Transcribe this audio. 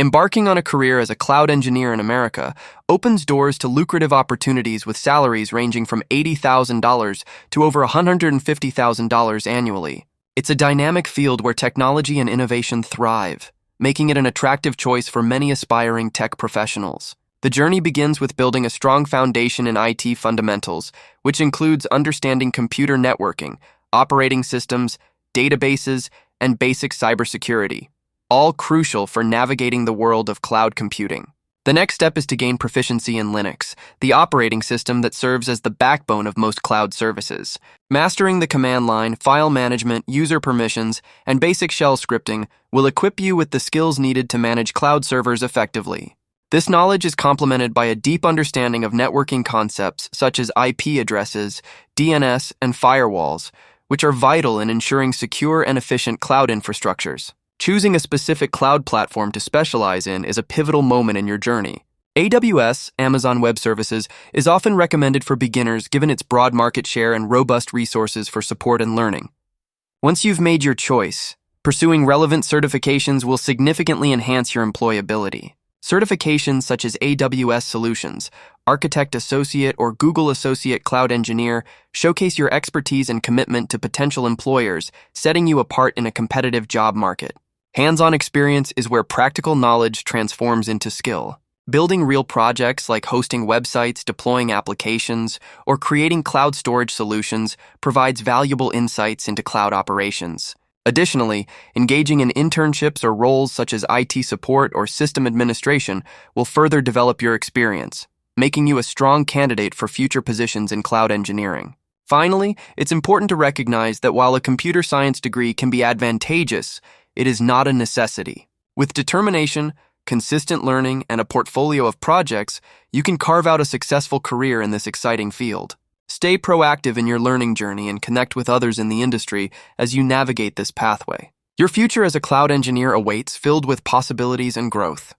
Embarking on a career as a cloud engineer in America opens doors to lucrative opportunities with salaries ranging from $80,000 to over $150,000 annually. It's a dynamic field where technology and innovation thrive, making it an attractive choice for many aspiring tech professionals. The journey begins with building a strong foundation in IT fundamentals, which includes understanding computer networking, operating systems, databases, and basic cybersecurity, all crucial for navigating the world of cloud computing. The next step is to gain proficiency in Linux, the operating system that serves as the backbone of most cloud services. Mastering the command line, file management, user permissions, and basic shell scripting will equip you with the skills needed to manage cloud servers effectively. This knowledge is complemented by a deep understanding of networking concepts such as IP addresses, DNS, and firewalls, which are vital in ensuring secure and efficient cloud infrastructures. Choosing a specific cloud platform to specialize in is a pivotal moment in your journey. AWS, Amazon Web Services, is often recommended for beginners given its broad market share and robust resources for support and learning. Once you've made your choice, pursuing relevant certifications will significantly enhance your employability. Certifications such as AWS Solutions, Architect Associate, or Google Associate Cloud Engineer showcase your expertise and commitment to potential employers, setting you apart in a competitive job market. Hands-on experience is where practical knowledge transforms into skill. Building real projects like hosting websites, deploying applications, or creating cloud storage solutions provides valuable insights into cloud operations. Additionally, engaging in internships or roles such as IT support or system administration will further develop your experience, making you a strong candidate for future positions in cloud engineering. Finally, it's important to recognize that while a computer science degree can be advantageous, it is not a necessity. With determination, consistent learning, and a portfolio of projects, you can carve out a successful career in this exciting field. Stay proactive in your learning journey and connect with others in the industry as you navigate this pathway. Your future as a cloud engineer awaits, filled with possibilities and growth.